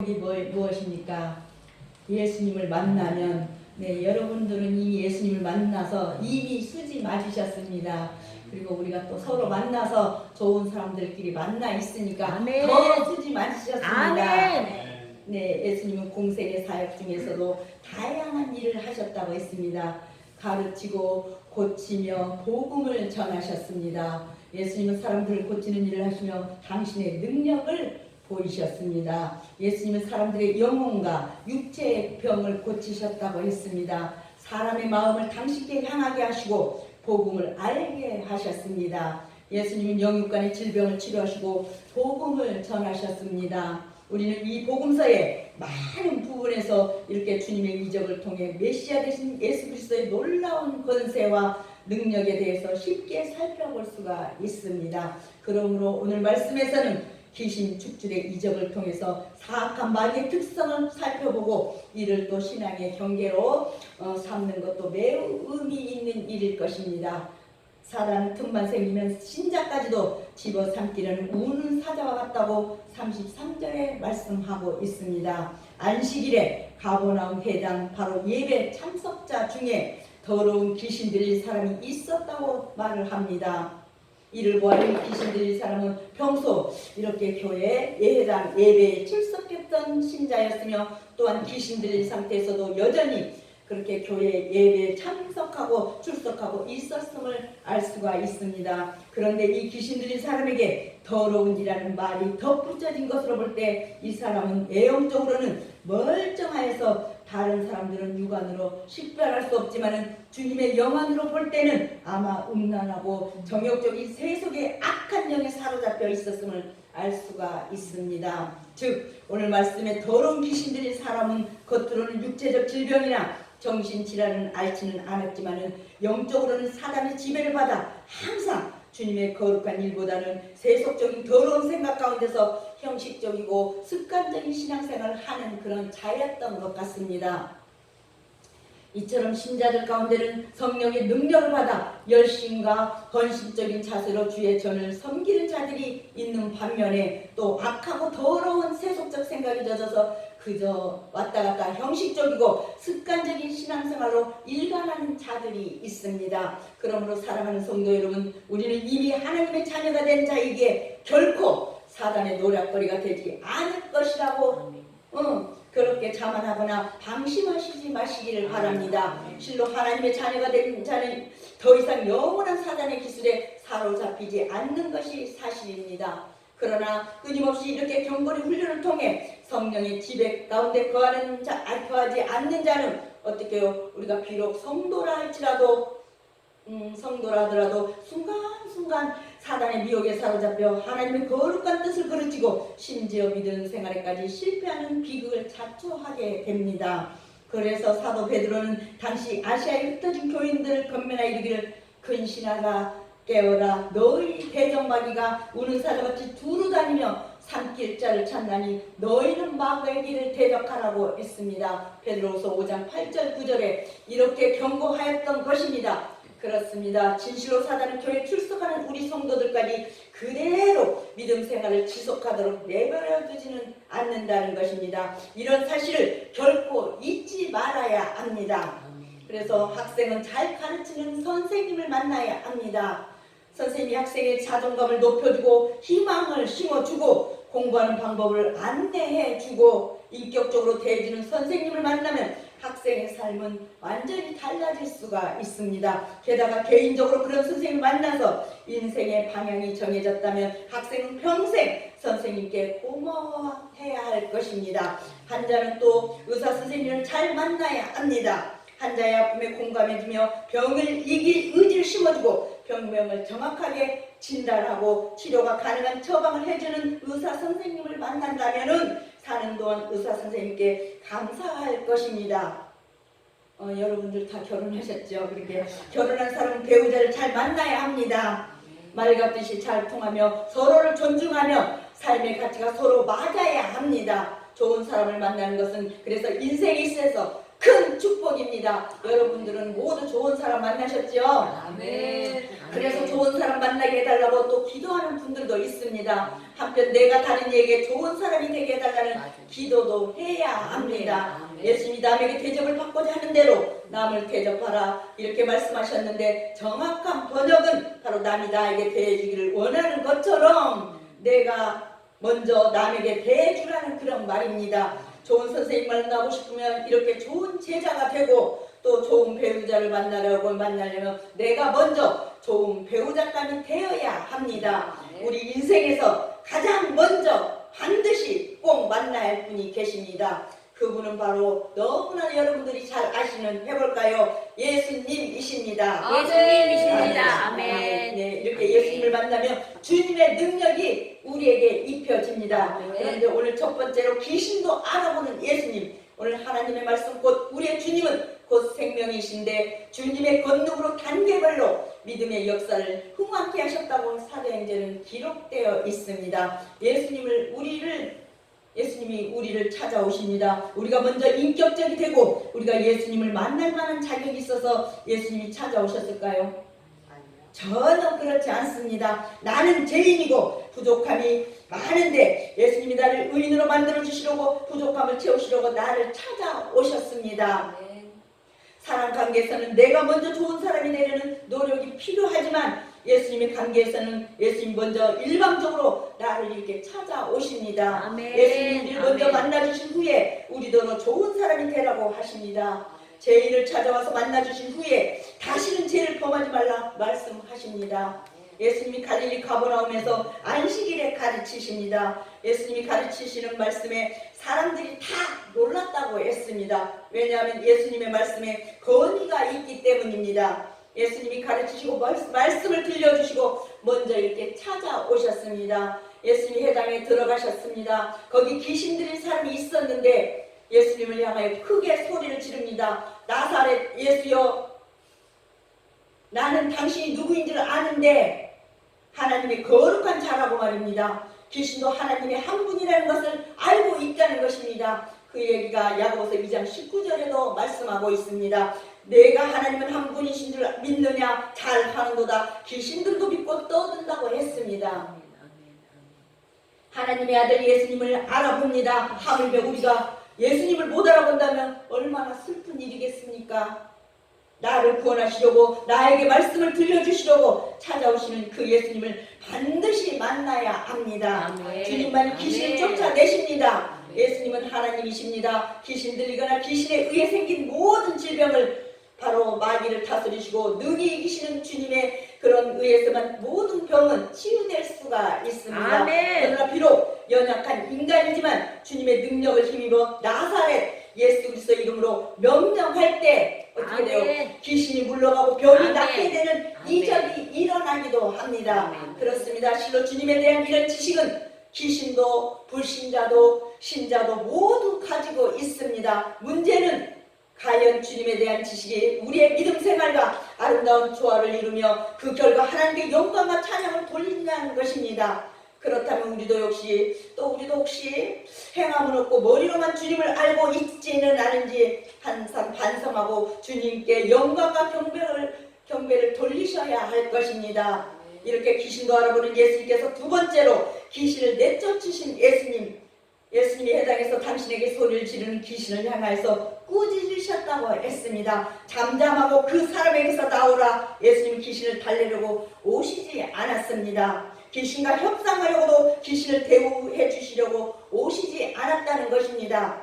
무엇입니까? 예수님을 만나면, 여러분들은 이미 예수님을 만나서 이미 수지 맞으셨습니다. 그리고 우리가 또 서로 만나서 좋은 사람들끼리 만나 있으니까 아멘. 더 수지 맞으셨습니다. 아멘. 예수님은 공생의 사역 중에서도 다양한 일을 하셨다고 했습니다. 가르치고 고치며 복음을 전하셨습니다. 예수님은 사람들을 고치는 일을 하시며 당신의 능력을 보이셨습니다. 예수님은 사람들의 영혼과 육체의 병을 고치셨다고 했습니다. 사람의 마음을 당신께 향하게 하시고 복음을 알게 하셨습니다. 예수님은 영육간의 질병을 치료하시고 복음을 전하셨습니다. 우리는 이 복음서의 많은 부분에서 이렇게 주님의 이적을 통해 메시아 되신 예수 그리스도의 놀라운 권세와 능력에 대해서 쉽게 살펴볼 수가 있습니다. 그러므로 오늘 말씀에서는 귀신 축출의 이적을 통해서 사악한 마귀의 특성을 살펴보고 이를 또 신앙의 경계로 삼는 것도 매우 의미 있는 일일 것입니다. 사단은 틈만 생기면 신자까지도 집어삼키려는 우는 사자와 같다고 33절에 말씀하고 있습니다. 안식일에 가버나움 회당 바로 예배 참석자 중에 더러운 귀신 들린 사람이 있었다고 말을 합니다. 이를 보아는 귀신 들린 사람은 평소 이렇게 교회 예배당 예배에 출석했던 신자였으며 또한 귀신 들린 상태에서도 여전히 그렇게 교회 예배에 참석하고 출석하고 있었음을 알 수가 있습니다. 그런데 이 귀신 들린 사람에게 더러운이라는 말이 덧붙여진 것으로 볼 때 이 사람은 외형적으로는 멀쩡하여서 다른 사람들은 육안으로 식별할 수 없지만은 주님의 영안으로 볼 때는 아마 음란하고 정욕적인 세속의 악한 영에 사로잡혀 있었음을 알 수가 있습니다. 즉 오늘 말씀에 더러운 귀신 들린 사람은 겉으로는 육체적 질병이나 정신질환은 앓지는 않았지만은 영적으로는 사단의 지배를 받아 항상 주님의 거룩한 일보다는 세속적인 더러운 생각 가운데서 형식적이고 습관적인 신앙생활을 하는 그런 자였던 것 같습니다. 이처럼 신자들 가운데는 성령의 능력을 받아 열심과 헌신적인 자세로 주의 전을 섬기는 자들이 있는 반면에 또 악하고 더러운 세속적 생각이 젖어서 그저 왔다 갔다 형식적이고 습관적인 신앙생활로 일관하는 자들이 있습니다. 그러므로 사랑하는 성도 여러분, 우리는 이미 하나님의 자녀가 된 자에게 결코 사단의 노략거리가 되지 않을 것이라고 그렇게 자만하거나 방심하시지 마시기를 바랍니다. 실로 하나님의 자녀가 된 자는 더 이상 영원한 사단의 기술에 사로잡히지 않는 것이 사실입니다. 그러나 끊임없이 이렇게 경건의 훈련을 통해 성령의 지배 가운데 거하지 않는 자는 어떻게요? 우리가 비록 성도라 할지라도 성도라 하더라도 순간순간 사단의 미혹에 사로잡혀 하나님의 거룩한 뜻을 그르치고 심지어 믿음 생활에까지 실패하는 비극을 자초하게 됩니다. 그래서 사도 베드로는 당시 아시아에 흩어진 교인들을 건면하여 이르기를 근신하라 깨어라 너희 대적마귀가 우는 사자같이 두루 다니며 삼킬 자를 찾나니 너희는 마귀의 길을 대적하라고 했습니다. 베드로후서 5장 8절 9절에 이렇게 경고하였던 것입니다. 그렇습니다. 진실로 사단은 교회에 출석하는 우리 성도들까지 그대로 믿음 생활을 지속하도록 내버려 두지는 않는다는 것입니다. 이런 사실을 결코 잊지 말아야 합니다. 그래서 학생은 잘 가르치는 선생님을 만나야 합니다. 선생님이 학생의 자존감을 높여주고 희망을 심어주고 공부하는 방법을 안내해주고 인격적으로 대해주는 선생님을 만나면 학생의 삶은 완전히 달라질 수가 있습니다. 게다가 개인적으로 그런 선생님을 만나서 인생의 방향이 정해졌다면 학생은 평생 선생님께 고마워해야 할 것입니다. 환자는 또 의사 선생님을 잘 만나야 합니다. 환자의 아픔에 공감해주며 병을 이길 의지를 심어주고 병명을 정확하게 진단하고 치료가 가능한 처방을 해주는 의사 선생님을 만난다면은 사는 동안 의사 선생님께 감사할 것입니다. 여러분들 다 결혼하셨죠? 그렇게 결혼한 사람은 배우자를 잘 만나야 합니다. 말 같듯이 잘 통하며 서로를 존중하며 삶의 가치가 서로 맞아야 합니다. 좋은 사람을 만나는 것은 그래서 인생에 있어서 큰 축복입니다. 여러분들은 모두 좋은 사람 만나셨죠? 아멘. 그래서 좋은 사람 만나게 해달라고 또 기도하는 분들도 있습니다. 한편 내가 다른 이에게 좋은 사람이 되게 해달라는 기도도 해야 합니다. 예수님이 남에게 대접을 받고자 하는 대로 남을 대접하라 이렇게 말씀하셨는데, 정확한 번역은 바로 남이 나에게 대해주기를 원하는 것처럼 내가 먼저 남에게 대해주라는 그런 말입니다. 좋은 선생님 만나고 싶으면 이렇게 좋은 제자가 되고, 또 좋은 배우자를 만나려면 내가 먼저 좋은 배우자감이 되어야 합니다. 우리 인생에서 가장 먼저 반드시 꼭 만나야 할 분이 계십니다. 그분은 바로 너무나 여러분들이 잘 아시는, 해볼까요? 예수님이십니다. 예수님이십니다. 아멘. 네, 이렇게 예수님을 만나면 주님의 능력이 우리에게 입혀집니다. 그런데 오늘 첫 번째로 귀신도 알아보는 예수님. 오늘 하나님의 말씀, 곧 우리의 주님은 곧 생명이신데 주님의 권능으로 단계별로 믿음의 역사를 흥황케 하셨다고 사도행전은 기록되어 있습니다. 예수님이 우리를 찾아오십니다. 우리가 먼저 인격적이 되고 우리가 예수님을 만날 만한 자격이 있어서 예수님이 찾아오셨을까요? 전혀 그렇지 않습니다. 나는 죄인이고 부족함이 많은데 예수님이 나를 의인으로 만들어주시려고, 부족함을 채우시려고 나를 찾아오셨습니다. 사람 관계에서는 내가 먼저 좋은 사람이 되려는 노력이 필요하지만 예수님의 관계에서는 예수님이 먼저 일방적으로 나를 이렇게 찾아오십니다. 아멘. 예수님을 먼저 만나주신 후에 우리도 좋은 사람이 되라고 하십니다. 죄인을 찾아와서 만나주신 후에 다시는 죄를 범하지 말라 말씀하십니다. 예수님이 갈릴리 가버나움에서 안식일에 가르치십니다. 예수님이 가르치시는 말씀에 사람들이 다 놀랐다고 했습니다. 왜냐하면 예수님의 말씀에 권위가 있기 때문입니다. 예수님이 가르치시고 말씀을 들려주시고 먼저 이렇게 찾아오셨습니다. 예수님이 회당에 들어가셨습니다. 거기 귀신 들린 사람이 있었는데 예수님을 향하여 크게 소리를 지릅니다. 나사렛 예수여, 나는 당신이 누구인 줄 아는데, 하나님의 거룩한 자라고 말입니다. 귀신도 하나님의 한 분이라는 것을 알고 있다는 것입니다. 그 얘기가 야고보서 2장 19절에도 말씀하고 있습니다. 내가 하나님은 한 분이신 줄 믿느냐, 잘하는도다. 귀신들도 믿고 떠든다고 했습니다. 하나님의 아들 예수님을 알아봅니다. 하물며 우리가 예수님을 못 알아본다면 얼마나 슬픈 일이겠습니까? 나를 구원하시려고, 나에게 말씀을 들려주시려고 찾아오시는 그 예수님을 반드시 만나야 합니다. 아멘. 주님만이 귀신을 쫓아내십니다. 예수님은 하나님이십니다. 귀신 들리거나 귀신에 의해 생긴 모든 질병을 바로 마귀를 다스리시고 능히 이기시는 주님의 그런 의에서만 모든 병은 치유될 수가 있습니다. 아멘. 그러나 비록 연약한 인간이지만 주님의 능력을 힘입어 나사렛 예수 그리스도 이름으로 명령할 때 어떻게 돼요? 귀신이 물러가고 병이 아멘. 낫게 되는 이적이 일어나기도 합니다. 아멘. 그렇습니다. 실로 주님에 대한 이런 지식은 귀신도 불신자도 신자도 모두 가지고 있습니다. 문제는 과연 주님에 대한 지식이 우리의 믿음 생활과 아름다운 조화를 이루며 그 결과 하나님께 영광과 찬양을 돌리냐는 것입니다. 그렇다면 우리도 혹시 행함은 없고 머리로만 주님을 알고 있지는 않은지 항상 반성하고 주님께 영광과 경배를 돌리셔야 할 것입니다. 이렇게 귀신도 알아보는 예수님께서 두 번째로 귀신을 내쫓으신 예수님이 해당해서 당신에게 소리를 지르는 귀신을 향하여서 꾸짖으셨다고 했습니다. 잠잠하고 그 사람에게서 나오라. 예수님이 귀신을 달래려고 오시지 않았습니다. 귀신과 협상하려고도 귀신을 대우해 주시려고 오시지 않았다는 것입니다.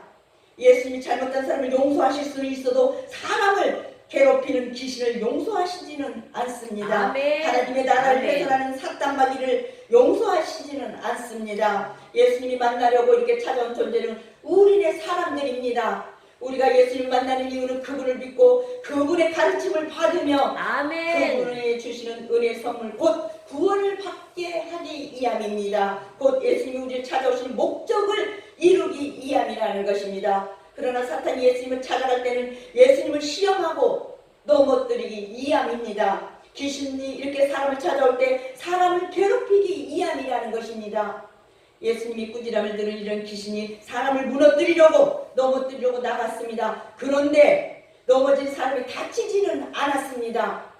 예수님이 잘못된 사람을 용서하실 수는 있어도 사람을 괴롭히는 귀신을 용서하시지는 않습니다. 아멘. 하나님의 나라를 아멘. 훼손하는 사탄 마귀를 용서하시지는 않습니다. 예수님이 만나려고 이렇게 찾아온 존재는 우리네 사람들입니다. 우리가 예수님 만나는 이유는 그분을 믿고 그분의 가르침을 받으며 아멘. 그분이 주시는 은혜의 선물 곧 구원을 받게 하기 위함입니다. 곧 예수님이 우리를 찾아오시는 목적을 이루기 위함이라는 것입니다. 그러나 사탄이 예수님을 찾아갈 때는 예수님을 시험하고 넘어뜨리기 위함입니다. 귀신이 이렇게 사람을 찾아올 때 사람을 괴롭히기 위함이라는 것입니다. 예수님이 꾸지람을 들은 이런 귀신이 사람을 무너뜨리려고 넘어뜨리려고 나갔습니다. 그런데 넘어진 사람이 다치지는 않았습니다.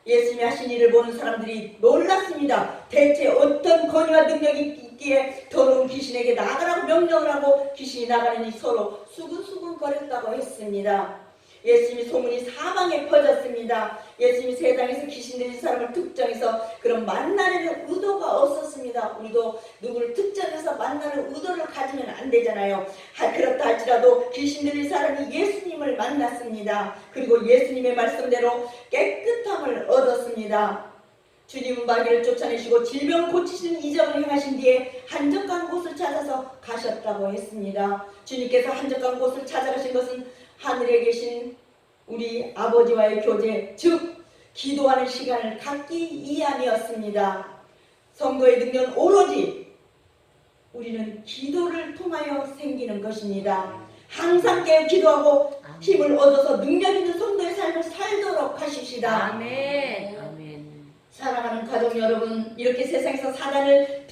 예수님이 하신 일을 보는 사람들이 놀랐습니다. 대체 어떤 권위와 능력이 있기에 더러운 귀신에게 나가라고 명령을 하고 귀신이 나가느니 서로 수근수근거렸다고 했습니다. 예수님이 소문이 사방에 퍼졌습니다. 예수님이 세상에서 귀신 들린 사람을 특정해서 그런 만나려는 의도가 없었습니다. 우리도 누구를 특정해서 만나는 의도를 가지면 안 되잖아요. 그렇다 할지라도 귀신 들린 사람이 예수님을 만났습니다. 그리고 예수님의 말씀대로 깨끗함을 얻었습니다. 주님은 마귀를 쫓아내시고 질병을 고치시는 이적을 행하신 뒤에 한적한 곳을 찾아서 가셨다고 했습니다. 주님께서 한적한 곳을 찾아가신 것은 하늘에 계신 우리 아버지와의 교제, 즉 기도하는 시간을 갖기 위함이었습니다. 성도의 능력은 오로지 우리는 기도를 통하여 생기는 것입니다. 항상 깨어 기도하고 힘을 얻어서 능력 있는 성도의 삶을 살도록 하십시다. 아멘. 아멘. 사랑하는 가족 여러분, 이렇게 세상에서 사단을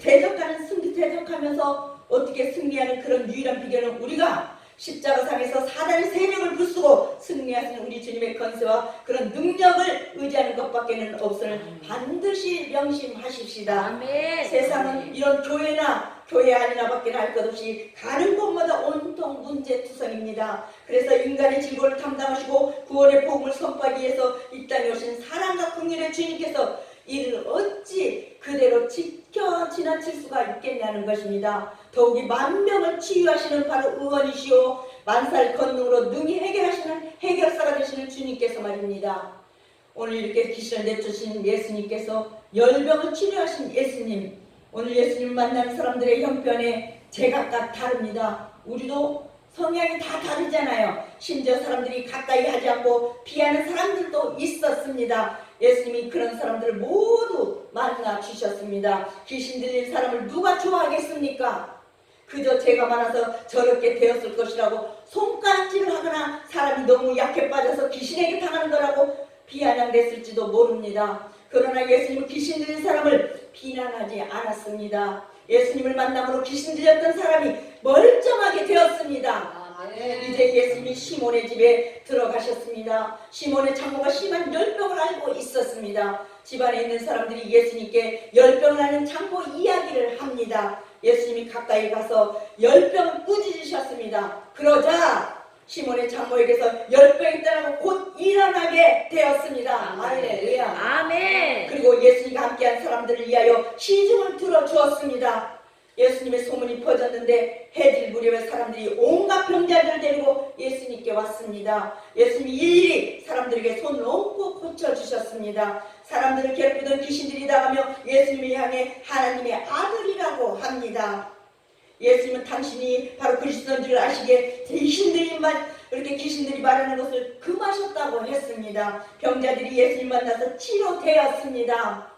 대적하면서 어떻게 승리하는 그런 유일한 비결은 우리가 십자가상에서 사단의 세력을 부수고 승리하시는 우리 주님의 권세와 그런 능력을 의지하는 것밖에는 없음을 반드시 명심하십시다. 아멘. 세상은 이런 교회나 교회 아니나 밖에 할 것 없이 가는 곳마다 온통 문제투성입니다. 그래서 인간의 질고를 담당하시고 구원의 복음을 선포하기 위해서 이 땅에 오신 사랑과 긍휼의 주님께서 이를 어찌 그대로 지나칠 수가 있겠냐는 것입니다. 더욱이 만병을 치유하시는 바로 의원이시오 만살 권능으로 능히 해결하시는 해결사가 되시는 주님께서 말입니다. 오늘 이렇게 귀신을 내쫓으신 예수님께서 열병을 치료하신 예수님, 오늘 예수님을 만나는 사람들의 형편에 제각각 다릅니다. 우리도 성향이 다 다르잖아요. 심지어 사람들이 가까이 하지 않고 피하는 사람들도 있었습니다. 예수님이 그런 사람들을 모두 만나 주셨습니다. 귀신 들린 사람을 누가 좋아하겠습니까? 그저 죄가 많아서 저렇게 되었을 것이라고 손가락질을 하거나 사람이 너무 약해 빠져서 귀신에게 당하는 거라고 비아냥댔을지도 모릅니다. 그러나 예수님은 귀신 들린 사람을 비난하지 않았습니다. 예수님을 만남으로 귀신 들렸던 사람이 멀쩡하게 되었습니다. 이제 예수님이 시몬의 집에 들어가셨습니다. 시몬의 장모가 심한 열병을 앓고 있었습니다. 집안에 있는 사람들이 예수님께 열병을 앓는 장모 이야기를 합니다. 예수님이 가까이 가서 열병을 꾸짖으셨습니다. 그러자 시몬의 장모에게서 열병이 떠나고 곧 일어나게 되었습니다. 할렐루야. 아멘. 그리고 예수님과 함께한 사람들을 위하여 시중을 들어주었습니다. 예수님의 소문이 퍼졌는데 해질 무렵에 사람들이 온갖 병자들을 데리고 예수님께 왔습니다. 예수님이 일일이 사람들에게 손을 얹고 고쳐주셨습니다. 사람들을 괴롭히던 귀신들이 나가며 예수님을 향해 하나님의 아들이라고 합니다. 예수님은 당신이 바로 그리스도인 줄 아시기에 이렇게 귀신들이 말하는 것을 금하셨다고 했습니다. 병자들이 예수님 만나서 치료되었습니다.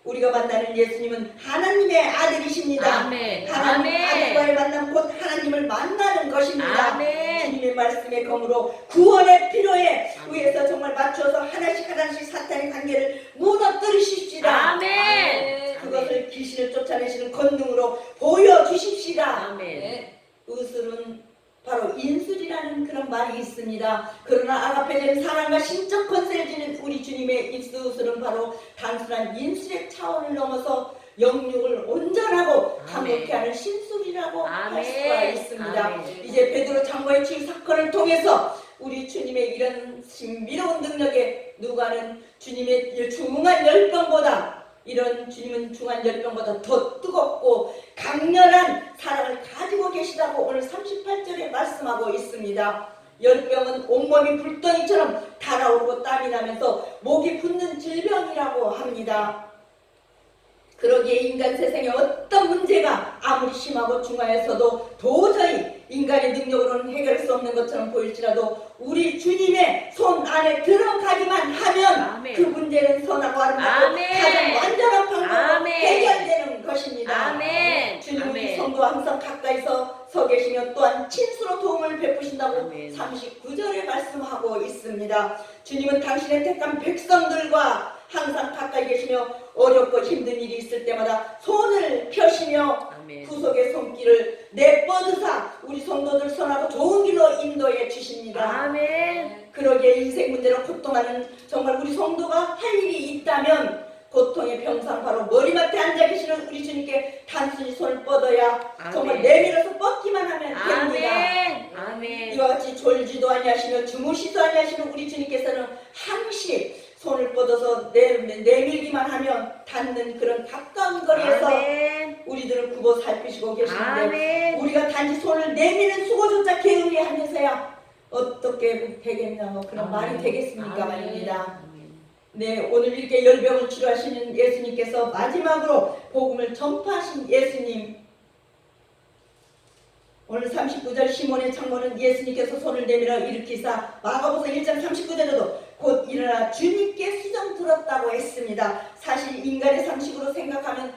우리가 만나는 예수님은 하나님의 아들이십니다. 아멘. 하나님 아멘. 아들과의 만남 곧 하나님을 만나는 것입니다. 아멘. 주님의 말씀의 검으로 구원의 필요에 의해서 정말 맞춰서 하나씩 사탄의 관계를 무너뜨리십시다. 아멘. 그것을 귀신을 쫓아내시는 권능으로 보여주십시다. 아멘. 의술은 바로 인술이라는 그런 말이 있습니다. 그러나 아가페적인 사랑과 신적 권세를 지닌 우리 주님의 입술은 바로 단순한 인술의 차원을 넘어서 영육을 온전하고 강력케 하는 신술이라고 할 수가 있습니다. 아멘. 이제 베드로 장모의 치유 사건을 통해서 우리 주님의 이런 신비로운 능력에 누가는 주님의 중한 열병보다 이런 주님은 중한 열병보다 더 뜨겁고 강렬한 사랑을 가지고 계시다고 오늘 38절에 말씀하고 있습니다. 열병은 온몸이 불덩이처럼 달아오르고 땀이 나면서 목이 붓는 질병이라고 합니다. 그러기에 인간 세상에 어떤 문제가 아무리 심하고 중하여서도 도저히 인간의 능력으로는 해결할 수 없는 것처럼 보일지라도 우리 주님의 손 안에 들어가기만 하면 아멘. 그 문제는 선하고 아름답고 아멘. 가장 완전한 방법으로 아멘. 해결되는 것입니다. 아멘. 주님은 아멘. 성도와 항상 가까이서 서 계시며 또한 친수로 도움을 베푸신다고 아멘. 39절에 말씀하고 있습니다. 주님은 당신의 택한 백성들과 항상 가까이 계시며 어렵고 힘든 일이 있을 때마다 손을 펴시며 아멘. 구속의 손길을 내뻗으사 우리 성도들 선하고 좋은 길로 인도해 주십니다. 아멘. 그러기에 인생 문제로 고통하는 정말 우리 성도가 할 일이 있다면 고통의 병상 바로 머리맡에 앉아 계시는 우리 주님께 단순히 손을 뻗어야 정말 아멘. 내밀어서 뻗기만 하면 됩니다. 아멘. 아멘. 이와 같이 졸지도 아니하시며 주무시도 아니하시는 우리 주님께서는 항시 손을 뻗어서 내밀기만 하면 닿는 그런 가까운 거리에서 아멘. 우리들을 굽어 살피시고 계시는데 아멘. 우리가 단지 손을 내미는 수고조차 게으리 하면서야 어떻게 되겠냐고 그런 말이 되겠습니까 말입니다. 아멘. 네, 오늘 이렇게 열병을 치료하시는 예수님께서 마지막으로 복음을 전파하신 예수님, 오늘 39절 시몬의 창문은 예수님께서 손을 내밀어 일으키사 마가복음 1장 39절에도 곧 일어나 주님께 수정 들었다고 했습니다. 사실 인간의 상식으로 생각하면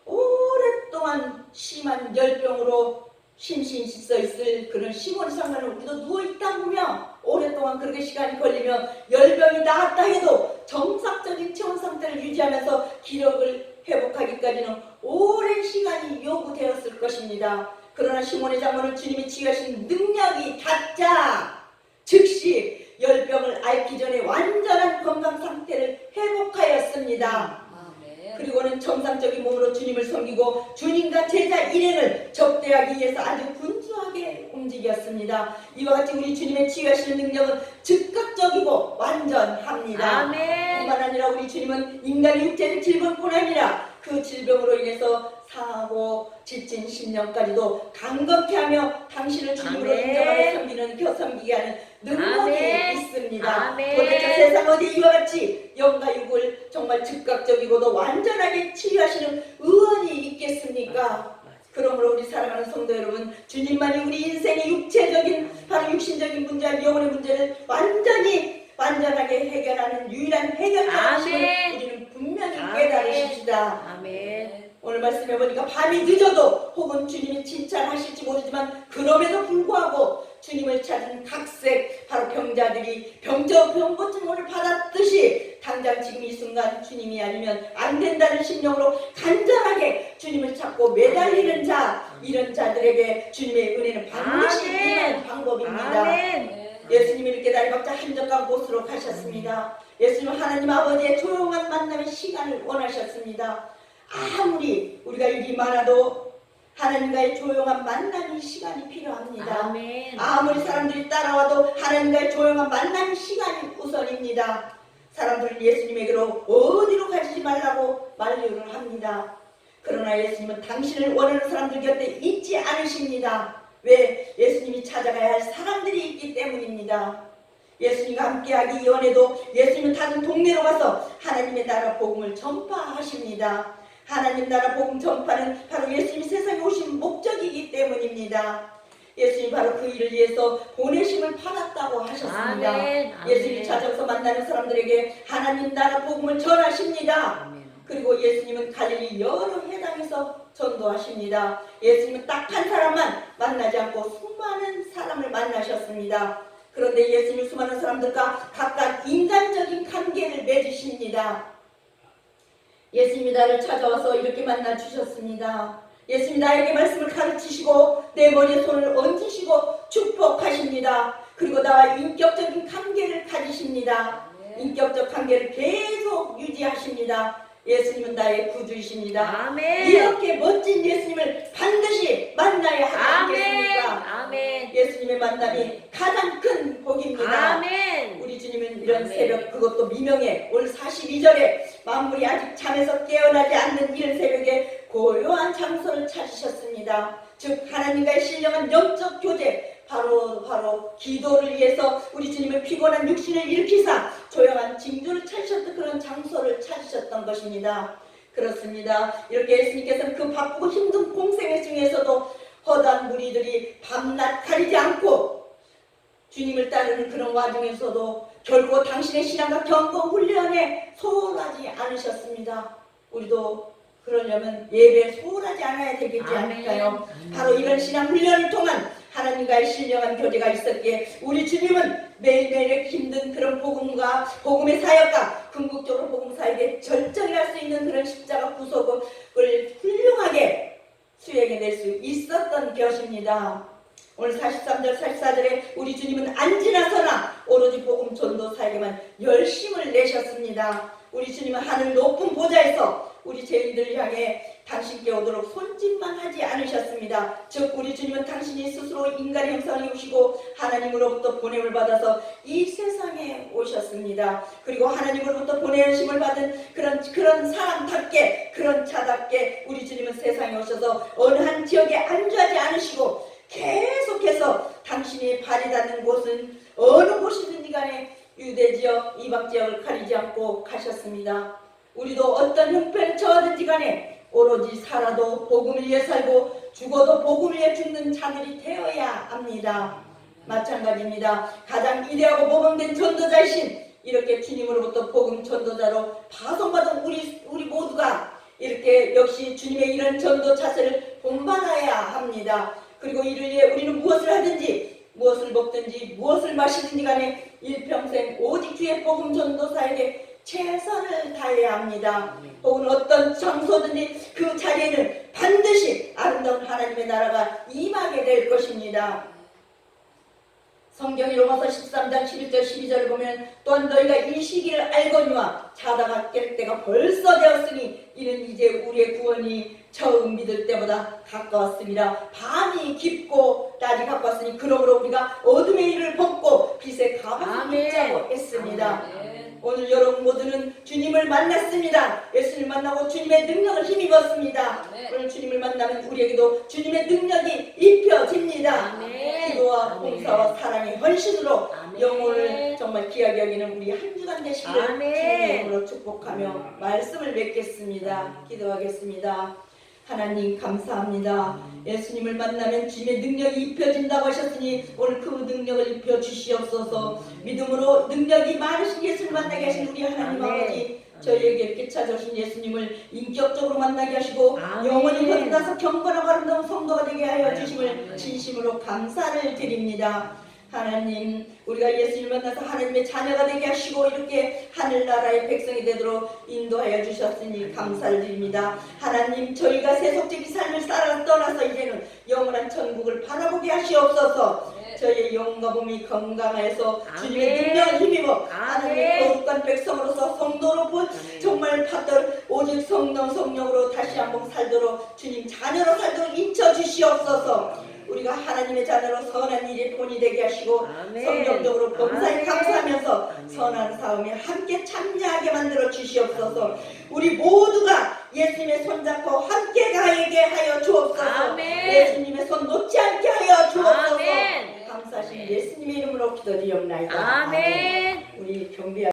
오랫동안 심한 열병으로 심신 씻어 있을 그런 시몬의 창문을 우리도 누워있다 보면 오랫동안 그렇게 시간이 걸리면 열병이 나았다 해도 정상적인 체온 상태를 유지하면서 기력을 회복하기까지는 오랜 시간이 요구되었을 것입니다. 그러나 시몬의 장모는 주님이 치유하신 능력이 닿자 즉시 열병을 앓기 전에 완전한 건강 상태를 회복하였습니다. 그리고는 정상적인 몸으로 주님을 섬기고 주님과 제자 일행을 접대하기 위해서 아주 분주하게 움직였습니다. 이와 같이 우리 주님의 치유하시는 능력은 즉각적이고 완전합니다. 아멘. 뿐만 아니라 우리 주님은 인간의 육체적 질병뿐 아니라 그 질병으로 인해서 상하고 지친 심령까지도 강건케 하며 당신을 주님으로 아멘. 인정하며 섬기는 섬기게 하는 능력이 아멘. 있습니다. 아멘. 도대체 세상 어디 이와 같이 영과 육을 정말 즉각적이고도 완전하게 치유하시는 의원이 있겠습니까? 그러므로 우리 사랑하는 성도 여러분, 주님만이 우리 인생의 육체적인 바로 육신적인 문제와 영혼의 문제를 완전하게 해결하는 유일한 해결자이심을 우리는 분명히 깨달으십시다. 아멘. 오늘 말씀해 보니까 밤이 늦어도 혹은 주님이 칭찬하실지 모르지만 그럼에도 불구하고 주님을 찾은 각색 바로 병자들이 병 고침을 받았듯이 당장 지금 이 순간 주님이 아니면 안 된다는 심령으로 간절하게 주님을 찾고 매달리는 자, 이런 자들에게 주님의 은혜는 반드시 임하는 방법입니다. 아멘. 예수님이 이렇게 다리 박자 한적한 곳으로 가셨습니다. 예수님은 하나님 아버지의 조용한 만남의 시간을 원하셨습니다. 아무리 우리가 일이 많아도 하나님과의 조용한 만남의 시간이 필요합니다. 아멘. 아무리 사람들이 따라와도 하나님과의 조용한 만남의 시간이 우선입니다. 사람들은 예수님에게로 어디로 가지 말라고 만류를 합니다. 그러나 예수님은 당신을 원하는 사람들 곁에 있지 않으십니다. 왜? 예수님이 찾아가야 할 사람들이 있기 때문입니다. 예수님과 함께하기 이전에도 예수님은 다른 동네로 가서 하나님의 나라 복음을 전파하십니다. 하나님 나라 복음 전파는 바로 예수님이 세상에 오신 목적이기 때문입니다. 예수님이 바로 그 일을 위해서 보내심을 받았다고 하셨습니다. 아멘. 예수님이 찾아서 만나는 사람들에게 하나님 나라 복음을 전하십니다. 아멘. 그리고 예수님은 갈릴리 여러 회당에서 전도하십니다. 예수님은 딱 한 사람만 만나지 않고 수많은 사람을 만나셨습니다. 그런데 예수님은 수많은 사람들과 각각 인간적인 관계를 맺으십니다. 예수님이 나를 찾아와서 이렇게 만나 주셨습니다. 예수님이 나에게 말씀을 가르치시고 내 머리에 손을 얹으시고 축복하십니다. 그리고 나와 인격적인 관계를 가지십니다. 인격적 관계를 계속 유지하십니다. 예수님은 나의 구주이십니다. 아멘. 이렇게 멋진 예수님을 반드시 만나야 하지 않겠습니까? 아멘. 예수님의 만남이 가장 큰 복입니다. 아멘. 우리 주님은 이런 아멘. 새벽, 그것도 미명에 오늘 42절에 만물이 아직 잠에서 깨어나지 않는 이런 새벽에 고요한 장소를 찾으셨습니다. 즉 하나님과의 신령한 영적 교제, 바로 기도를 위해서 우리 주님의 피곤한 육신을 일으키사 조용한 징조를 찾으셨던 그런 장소를 찾으셨던 것입니다. 그렇습니다. 이렇게 예수님께서는 그 바쁘고 힘든 공생애 중에서도 허다한 무리들이 밤낮 가리지 않고 주님을 따르는 그런 와중에서도 결코 당신의 신앙과 경고 훈련에 소홀하지 않으셨습니다. 우리도 그러려면 예배에 소홀하지 않아야 되겠지 않을까요? 바로 이런 신앙 훈련을 통한 하나님과의 신령한 교제가 있었기에 우리 주님은 매일매일 힘든 그런 복음과 복음의 사역과 궁극적으로 복음 사역에 절정할 수 있는 그런 십자가 구속을 훌륭하게 수행해낼 수 있었던 것입니다. 오늘 43절 44절에 우리 주님은 안 지나서나 오로지 복음 전도사에게만 열심을 내셨습니다. 우리 주님은 하늘 높은 보좌에서 우리 죄인들을 향해 당신께 오도록 손짓만 하지 않으셨습니다. 즉 우리 주님은 당신이 스스로 인간의 형상을 입으시고 하나님으로부터 보냄을 받아서 이 세상에 오셨습니다. 그리고 하나님으로부터 보내심을 받은 그런 사람답게, 그런 자답게 우리 주님은 세상에 오셔서 어느 한 지역에 안주하지 않으시고 계속해서 당신이 발이 닿는 곳은 어느 곳이든지 간에 유대지역, 이방지역을 가리지 않고 가셨습니다. 우리도 어떤 형편에 처하든지 간에 오로지 살아도 복음을 위해 살고 죽어도 복음을 위해 죽는 자들이 되어야 합니다. 마찬가지입니다. 가장 위대하고 모범된 전도자이신 이렇게 주님으로부터 복음 전도자로 파송받은 우리 모두가 이렇게 역시 주님의 이런 전도 자세를 본받아야 합니다. 그리고 이를 위해 우리는 무엇을 하든지 무엇을 먹든지 무엇을 마시든지 간에 일평생 오직 주의 복음 전도사에게 최선을 다해야 합니다. 혹은 어떤 장소든지 그 자리에는 반드시 아름다운 하나님의 나라가 임하게 될 것입니다. 성경이 로마서 13장 11절 12절을 보면 또한 너희가 이 시기를 알거니와 자다가 깰 때가 벌써 되었으니 이는 이제 우리의 구원이 처음 믿을 때보다 가까웠습니다. 밤이 깊고 낮이 가까웠으니 그러므로 우리가 어둠의 일을 벗고 빛의 갑옷을 입자고 했습니다. 오늘 여러분 모두는 주님을 만났습니다. 예수님을 만나고 주님의 능력을 힘입었습니다. 오늘 주님을 만나면 우리에게도 주님의 능력이 입혀집니다. 기도와 봉사와 사랑의 헌신으로 영혼을 정말 귀하게 여기는 우리 한 주간 되시기를 주님의 이름으로 축복하며 말씀을 맺겠습니다. 기도하겠습니다. 하나님 감사합니다. 예수님을 만나면 주님의 능력이 입혀진다고 하셨으니 오늘 그 능력을 입혀주시옵소서. 믿음으로 능력이 많으신 예수를 만나게 하신 우리 하나님 아버지, 저희에게 이렇게 찾아오신 예수님을 인격적으로 만나게 하시고 영원히 거듭나서 경건하고 아름다운 성도가 되게 하여 주심을 진심으로 감사를 드립니다. 하나님, 우리가 예수님을 만나서 하나님의 자녀가 되게 하시고 이렇게 하늘나라의 백성이 되도록 인도하여 주셨으니 감사를 드립니다. 하나님, 저희가 세속적인 삶을 떠나서 이제는 영원한 천국을 바라보게 하시옵소서. 저희의 영과 몸이 건강해서 주님의 능력을 힘입어 하나님의 거룩한 백성으로서 성도로 정말 받들 오직 성령으로 다시 한번 살도록 주님 자녀로 살도록 인쳐주시옵소서. 우리가 하나님의 자녀로 선한 일에 본이 되게 하시고 성경적으로 범사에 감사하면서 선한 싸움에 함께 참여하게 만들어 주시옵소서. 우리 모두가 예수님의 손잡고 함께 가게 하여 주옵소서. 예수님의 손 놓지 않게 하여 주옵소서. 감사하신 예수님의 이름으로 기도드리옵나이다. 아멘. 우리 경비